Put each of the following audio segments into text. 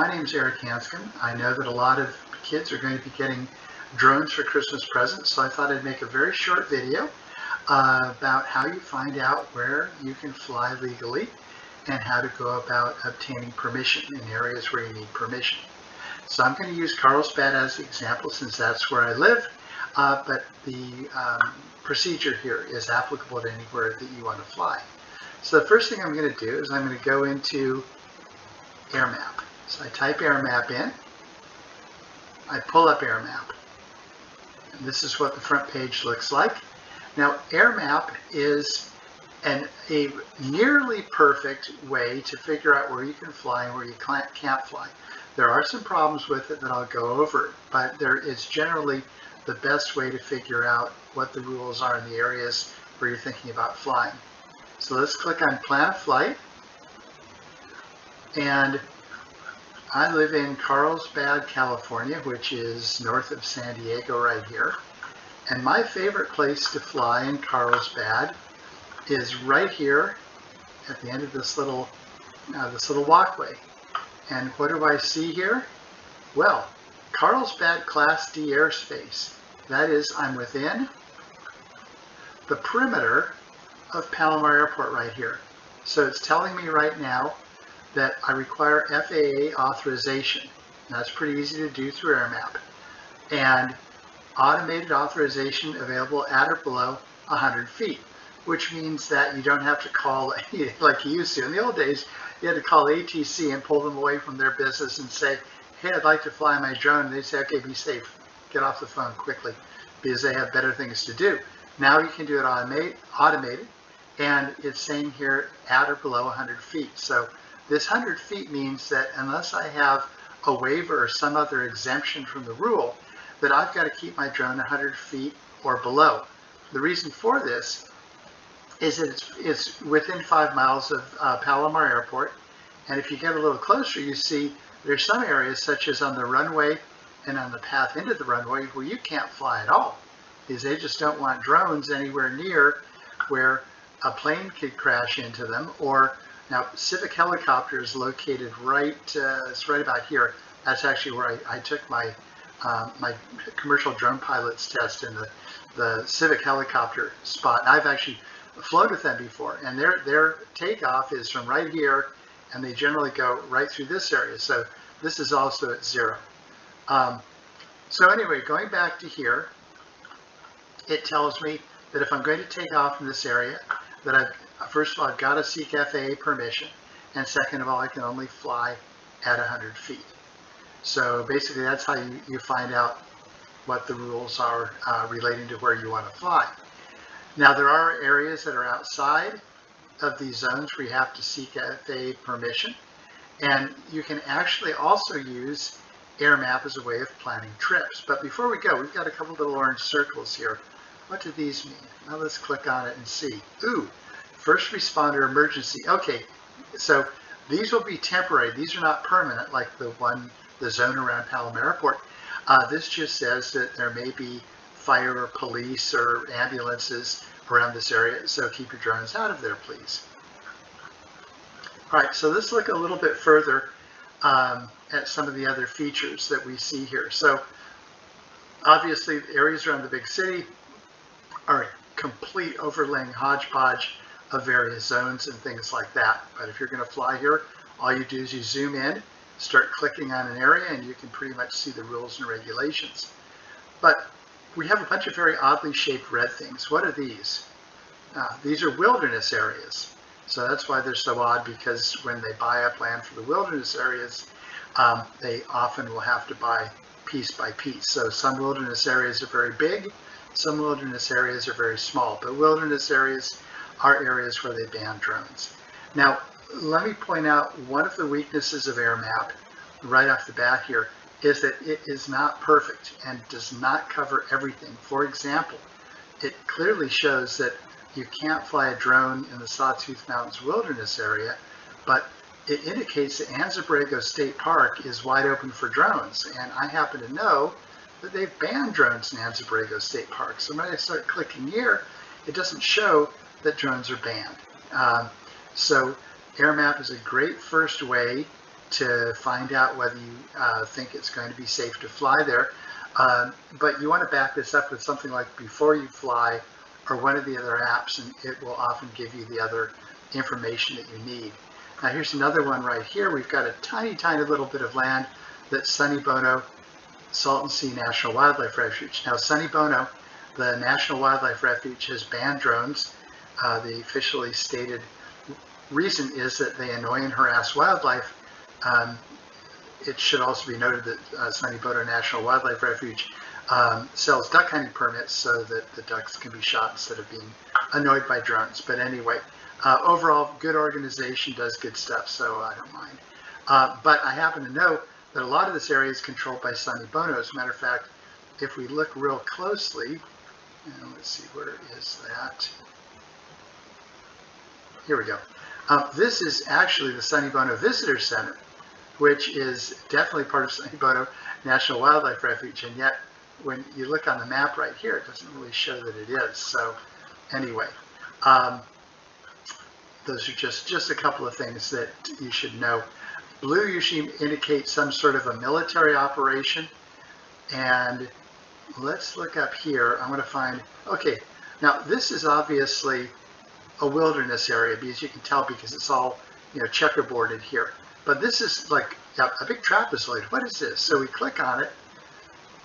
my name is Eric Hanscom. I know that a lot of kids are going to be getting drones for Christmas presents, so I thought I'd make a very short video about how you find out where you can fly legally and how to go about obtaining permission in areas where you need permission. So I'm going to use Carlsbad as the example since that's where I live, but the procedure here is applicable to anywhere that you want to fly. So the first thing I'm going to do is I'm going to go into AirMap. So I type AirMap in, I pull up AirMap, and this is what the front page looks like. Now AirMap is a nearly perfect way to figure out where you can fly and where you can't fly. There are some problems with it that I'll go over, but it's generally the best way to figure out what the rules are in the areas where you're thinking about flying. So let's click on Plan a Flight, and I live in Carlsbad, California, which is north of San Diego right here. And my favorite place to fly in Carlsbad is right here at the end of this little walkway. And what do I see here? Well, Carlsbad Class D airspace. That is, I'm within the perimeter of Palomar Airport right here. So it's telling me right now that I require FAA authorization. That's pretty easy to do through AirMap. And automated authorization available at or below 100 feet, which means that you don't have to call like you used to. In the old days, you had to call ATC and pull them away from their business and say, hey, I'd like to fly my drone. And they'd say, okay, be safe. Get off the phone quickly, because they have better things to do. Now you can do it automated, and it's saying here at or below 100 feet. So this 100 feet means that unless I have a waiver or some other exemption from the rule, that I've got to keep my drone 100 feet or below. The reason for this is that it's within 5 miles of Palomar Airport, and if you get a little closer, you see there's some areas, such as on the runway and on the path into the runway, where you can't fly at all, because they just don't want drones anywhere near where a plane could crash into them. Or now Civic Helicopter is located right, it's right about here. That's actually where I took my my commercial drone pilot's test in the Civic Helicopter spot. And I've actually flown with them before, and their takeoff is from right here, and they generally go right through this area. So this is also at 0. So anyway, going back to here, it tells me that if I'm going to take off in this area, that first of all, I've got to seek FAA permission, and second of all, I can only fly at 100 feet. So basically, that's how you find out what the rules are relating to where you want to fly. Now, there are areas that are outside of these zones where you have to seek FAA permission, and you can actually also use AirMap as a way of planning trips. But before we go, we've got a couple little orange circles here. What do these mean? Now let's click on it and see. Ooh, first responder emergency. Okay, so these will be temporary. These are not permanent like the zone around Palomar Airport. This just says that there may be fire or police or ambulances around this area, so keep your drones out of there, please. All right, so let's look a little bit further at some of the other features that we see here. So obviously, the areas around the big city are a complete overlaying hodgepodge of various zones and things like that. But if you're going to fly here, all you do is you zoom in, start clicking on an area, and you can pretty much see the rules and regulations. But we have a bunch of very oddly shaped red things. What are these? These are wilderness areas. So that's why they're so odd, because when they buy up land for the wilderness areas, they often will have to buy piece by piece. So some wilderness areas are very big, some wilderness areas are very small, but wilderness areas are areas where they ban drones. Now, let me point out one of the weaknesses of AirMap right off the bat here is that it is not perfect and does not cover everything. For example, it clearly shows that you can't fly a drone in the Sawtooth Mountains wilderness area, but it indicates that Anza-Borrego State Park is wide open for drones. And I happen to know that they've banned drones in Anza-Borrego State Park. So when I start clicking here, it doesn't show that drones are banned. So AirMap is a great first way to find out whether you think it's going to be safe to fly there. But you want to back this up with something like Before You Fly or one of the other apps, and it will often give you the other information that you need. Now here's another one right here. We've got a tiny, tiny little bit of land that's Sunny Bono Salton Sea National Wildlife Refuge. Now Sunny Bono, the National Wildlife Refuge, has banned drones. The officially stated reason is that they annoy and harass wildlife. It should also be noted that Sunny Bono National Wildlife Refuge sells duck hunting permits so that the ducks can be shot instead of being annoyed by drones. But anyway, overall, good organization, does good stuff, so I don't mind. But I happen to know that a lot of this area is controlled by Sunny Bono. As a matter of fact, if we look real closely, let's see, where is that? Here we go. This is actually the Sunny Bono Visitor Center, which is definitely part of Sunny Bono National Wildlife Refuge, and yet when you look on the map right here, it doesn't really show that it is. So anyway, those are just a couple of things that you should know. Blue usually indicates some sort of a military operation, and let's look up here. I'm going to find, okay, now this is obviously a wilderness area, because you can tell because it's all, checkerboarded here. But this is like a big trapezoid. What is this? So we click on it,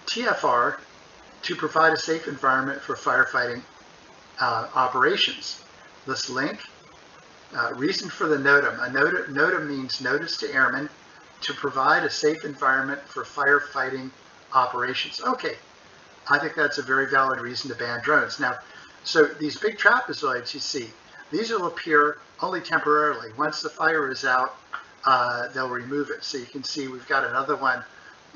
TFR, to provide a safe environment for firefighting operations. This link, reason for the NOTAM. A NOTAM means Notice to Airmen, to provide a safe environment for firefighting operations. Okay, I think that's a very valid reason to ban drones. Now, so these big trapezoids you see, these will appear only temporarily. Once the fire is out, they'll remove it. So you can see we've got another one.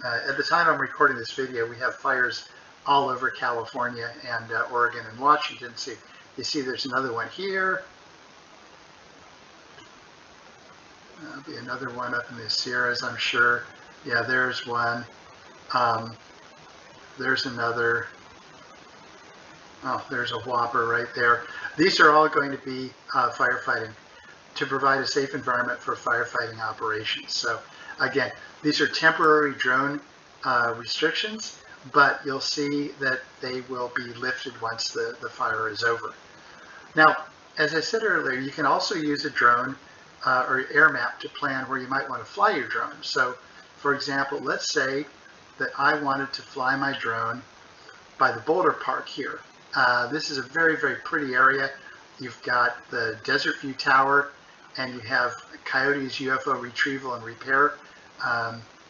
At the time I'm recording this video, we have fires all over California and Oregon and Washington. So you see there's another one here. There'll be another one up in the Sierras, I'm sure. Yeah, there's one. There's another. Oh, there's a whopper right there. These are all going to be firefighting, to provide a safe environment for firefighting operations. So again, these are temporary drone restrictions, but you'll see that they will be lifted once the fire is over. Now, as I said earlier, you can also use a drone or AirMap to plan where you might want to fly your drone. So for example, let's say that I wanted to fly my drone by the Boulder Park here. This is a very, very pretty area. You've got the Desert View Tower, and you have Coyote's UFO Retrieval and Repair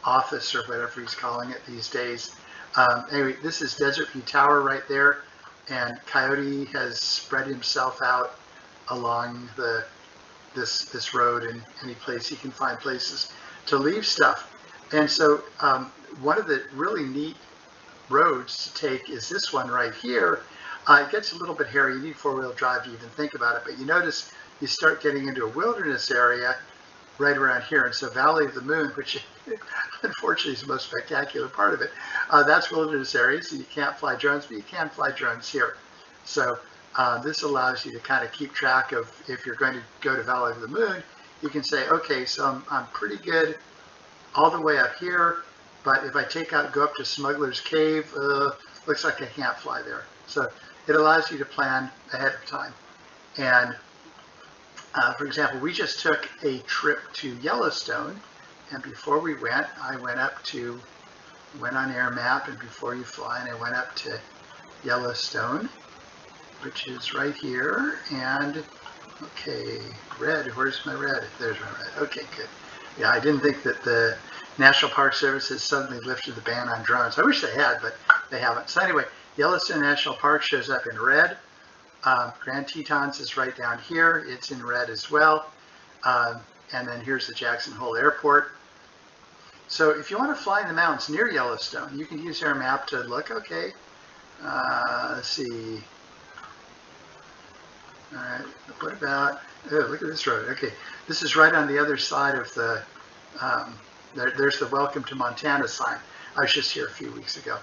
Office, or whatever he's calling it these days. Anyway, this is Desert View Tower right there, and Coyote has spread himself out along this road, and any place he can find places to leave stuff. And so one of the really neat roads to take is this one right here. It gets a little bit hairy. You need four-wheel drive to even think about it, but you notice you start getting into a wilderness area right around here. And so Valley of the Moon, which unfortunately is the most spectacular part of it, that's wilderness area, so you can't fly drones, but you can fly drones here. So this allows you to kind of keep track of, if you're going to go to Valley of the Moon, you can say, okay, so I'm pretty good all the way up here, but if I go up to Smuggler's Cave, looks like I can't fly there. So it allows you to plan ahead of time. And for example, we just took a trip to Yellowstone, and before we went, I went on AirMap, and Before You Fly, and I went up to Yellowstone, which is right here. And okay, red, where's my red? There's my red. Okay, good. Yeah, I didn't think that the National Park Service has suddenly lifted the ban on drones. I wish they had, but they haven't. So anyway, Yellowstone National Park shows up in red. Grand Tetons is right down here. It's in red as well. And then here's the Jackson Hole Airport. So if you want to fly in the mountains near Yellowstone, you can use AirMap to look. Okay, let's see. All right, what about, oh, look at this road. Okay, this is right on the other side of the, there's the Welcome to Montana sign. I was just here a few weeks ago.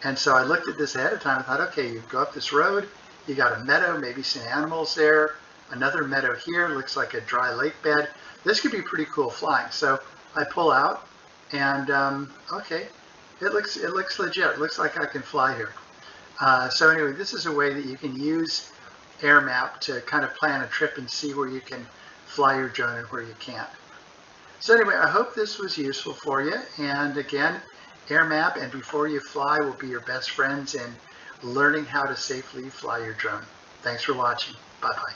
And so I looked at this ahead of time and thought, okay, you go up this road, you got a meadow, maybe some animals there, another meadow here, looks like a dry lake bed. This could be pretty cool flying. So I pull out, and okay, it looks legit. It looks like I can fly here. So anyway, this is a way that you can use AirMap to kind of plan a trip and see where you can fly your drone and where you can't. So anyway, I hope this was useful for you. And again, AirMap and Before You Fly will be your best friends in learning how to safely fly your drone. Thanks for watching. Bye-bye.